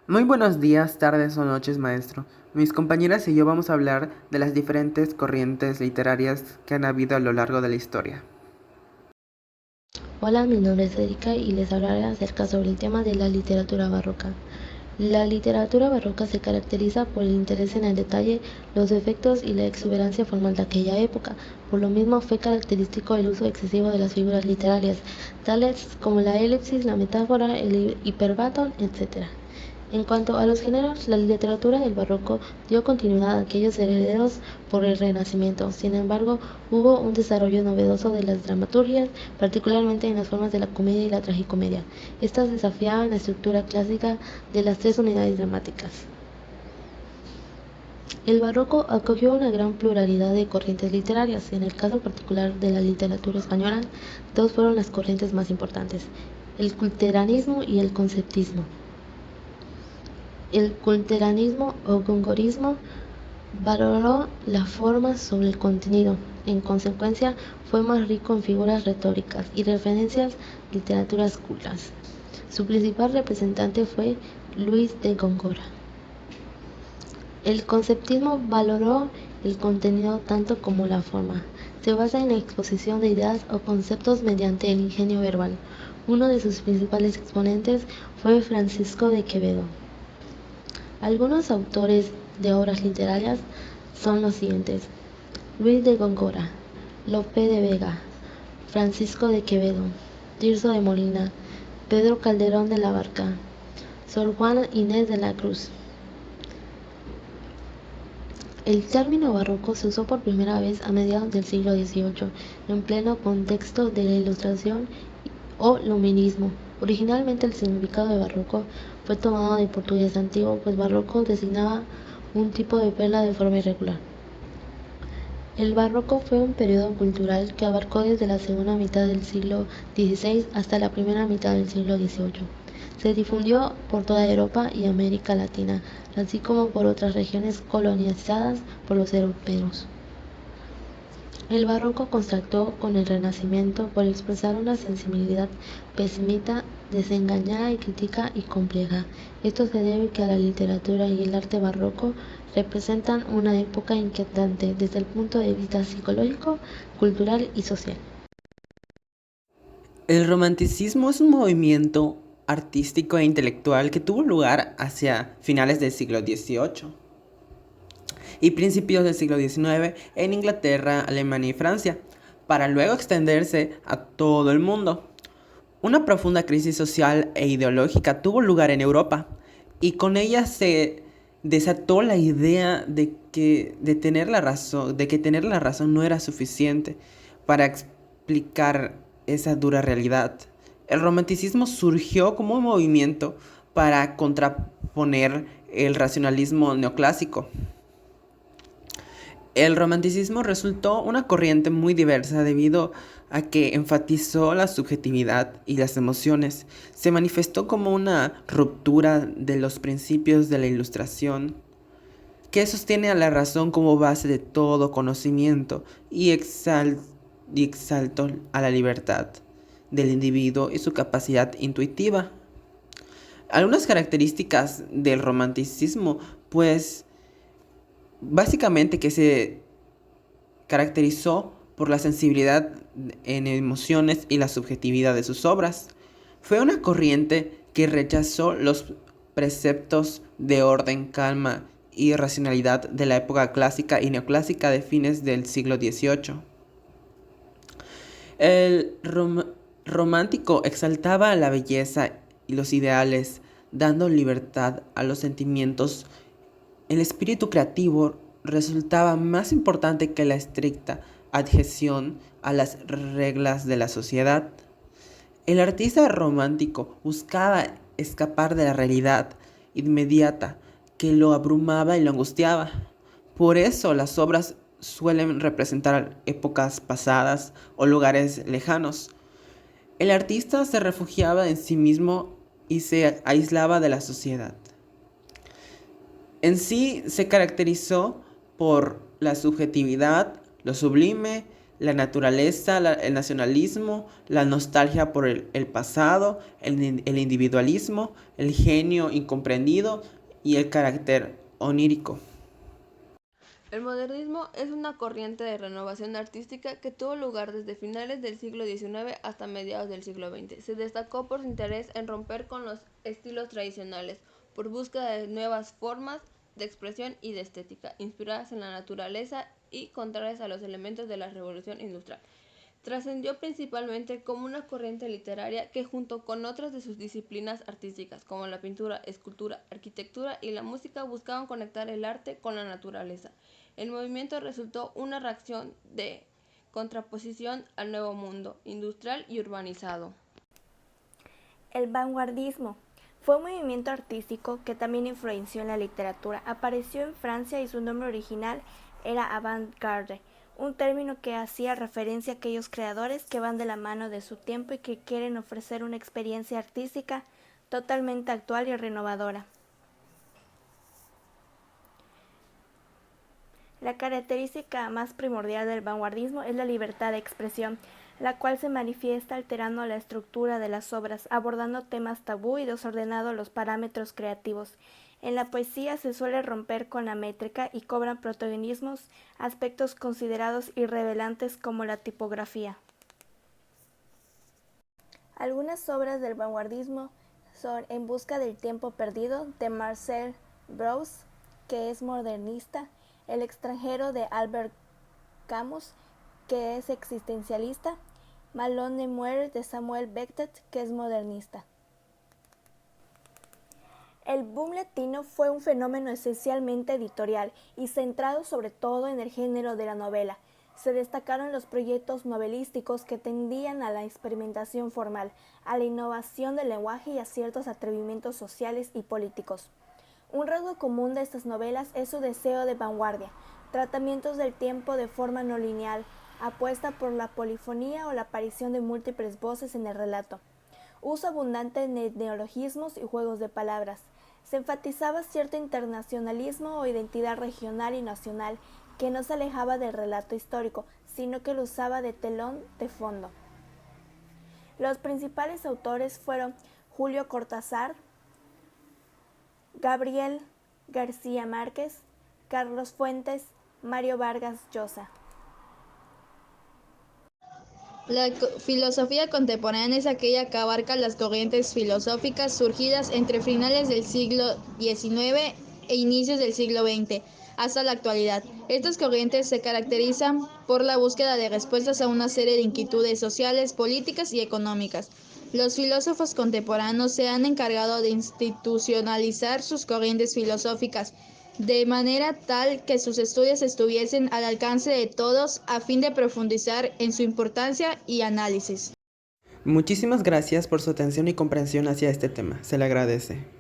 Muy buenos días, tardes o noches, maestro. Mis compañeras y yo vamos a hablar de las diferentes corrientes literarias que han habido a lo largo de la historia. Hola, mi nombre es Erika y les hablaré acerca sobre el tema de la literatura barroca. La literatura barroca se caracteriza por el interés en el detalle, los efectos y la exuberancia formal de aquella época. Por lo mismo fue característico el uso excesivo de las figuras literarias, tales como la elipsis, la metáfora, el hiperbatón, etc. En cuanto a los géneros, la literatura del barroco dio continuidad a aquellos herederos por el Renacimiento. Sin embargo, hubo un desarrollo novedoso de las dramaturgias, particularmente en las formas de la comedia y la tragicomedia. Estas desafiaban la estructura clásica de las tres unidades dramáticas. El barroco acogió una gran pluralidad de corrientes literarias. En el caso particular de la literatura española, dos fueron las corrientes más importantes: el culteranismo y el conceptismo. El culteranismo o gongorismo valoró la forma sobre el contenido. En consecuencia, fue más rico en figuras retóricas y referencias a literaturas cultas. Su principal representante fue Luis de Góngora. El conceptismo valoró el contenido tanto como la forma. Se basa en la exposición de ideas o conceptos mediante el ingenio verbal. Uno de sus principales exponentes fue Francisco de Quevedo. Algunos autores de obras literarias son los siguientes: Luis de Góngora, Lope de Vega, Francisco de Quevedo, Tirso de Molina, Pedro Calderón de la Barca, Sor Juana Inés de la Cruz. El término barroco se usó por primera vez a mediados del siglo XVIII, en pleno contexto de la Ilustración o Luminismo. Originalmente el significado de barroco fue tomado del portugués antiguo, pues barroco designaba un tipo de perla de forma irregular. El barroco fue un periodo cultural que abarcó desde la segunda mitad del siglo XVI hasta la primera mitad del siglo XVIII. Se difundió por toda Europa y América Latina, así como por otras regiones colonizadas por los europeos. El barroco contrastó con el Renacimiento por expresar una sensibilidad pesimista, desengañada y crítica y compleja. Esto se debe a que la literatura y el arte barroco representan una época inquietante desde el punto de vista psicológico, cultural y social. El romanticismo es un movimiento artístico e intelectual que tuvo lugar hacia finales del siglo XVIII y principios del siglo XIX en Inglaterra, Alemania y Francia, para luego extenderse a todo el mundo. Una profunda crisis social e ideológica tuvo lugar en Europa y con ella se desató la idea de que tener la razón no era suficiente para explicar esa dura realidad. El romanticismo surgió como un movimiento para contraponer el racionalismo neoclásico. El romanticismo resultó una corriente muy diversa debido a que enfatizó la subjetividad y las emociones. Se manifestó como una ruptura de los principios de la Ilustración, que sostiene a la razón como base de todo conocimiento y exaltó a la libertad del individuo y su capacidad intuitiva. Algunas características del romanticismo, pues básicamente que se caracterizó por la sensibilidad en emociones y la subjetividad de sus obras. Fue una corriente que rechazó los preceptos de orden, calma y racionalidad de la época clásica y neoclásica de fines del siglo XVIII. El romántico exaltaba la belleza y los ideales, dando libertad a los sentimientos. El espíritu creativo resultaba más importante que la estricta adhesión a las reglas de la sociedad. El artista romántico buscaba escapar de la realidad inmediata que lo abrumaba y lo angustiaba. Por eso las obras suelen representar épocas pasadas o lugares lejanos. El artista se refugiaba en sí mismo y se aislaba de la sociedad. En sí se caracterizó por la subjetividad, lo sublime, la naturaleza, el nacionalismo, la nostalgia por el pasado, el individualismo, el genio incomprendido y el carácter onírico. El modernismo es una corriente de renovación artística que tuvo lugar desde finales del siglo XIX hasta mediados del siglo XX. Se destacó por su interés en romper con los estilos tradicionales, por búsqueda de nuevas formas de expresión y de estética, inspiradas en la naturaleza y contrarias a los elementos de la revolución industrial. Trascendió principalmente como una corriente literaria que junto con otras de sus disciplinas artísticas, como la pintura, escultura, arquitectura y la música, buscaban conectar el arte con la naturaleza. El movimiento resultó una reacción de contraposición al nuevo mundo industrial y urbanizado. El vanguardismo fue un movimiento artístico que también influenció en la literatura. Apareció en Francia y su nombre original era avant-garde, un término que hacía referencia a aquellos creadores que van de la mano de su tiempo y que quieren ofrecer una experiencia artística totalmente actual y renovadora. La característica más primordial del vanguardismo es la libertad de expresión, la cual se manifiesta alterando la estructura de las obras, abordando temas tabú y desordenando los parámetros creativos. En la poesía se suele romper con la métrica y cobran protagonismos aspectos considerados irrelevantes como la tipografía. Algunas obras del vanguardismo son En busca del tiempo perdido, de Marcel Proust, que es modernista, El extranjero, de Albert Camus, que es existencialista, Malone de Muere, de Samuel Beckett, que es modernista. El boom latino fue un fenómeno esencialmente editorial y centrado sobre todo en el género de la novela. Se destacaron los proyectos novelísticos que tendían a la experimentación formal, a la innovación del lenguaje y a ciertos atrevimientos sociales y políticos. Un rasgo común de estas novelas es su deseo de vanguardia, tratamientos del tiempo de forma no lineal, apuesta por la polifonía o la aparición de múltiples voces en el relato, uso abundante de neologismos y juegos de palabras. Se enfatizaba cierto internacionalismo o identidad regional y nacional que no se alejaba del relato histórico, sino que lo usaba de telón de fondo. Los principales autores fueron Julio Cortázar, Gabriel García Márquez, Carlos Fuentes, Mario Vargas Llosa. La filosofía contemporánea es aquella que abarca las corrientes filosóficas surgidas entre finales del siglo XIX e inicios del siglo XX hasta la actualidad. Estas corrientes se caracterizan por la búsqueda de respuestas a una serie de inquietudes sociales, políticas y económicas. Los filósofos contemporáneos se han encargado de institucionalizar sus corrientes filosóficas de manera tal que sus estudios estuviesen al alcance de todos a fin de profundizar en su importancia y análisis. Muchísimas gracias por su atención y comprensión hacia este tema. Se le agradece.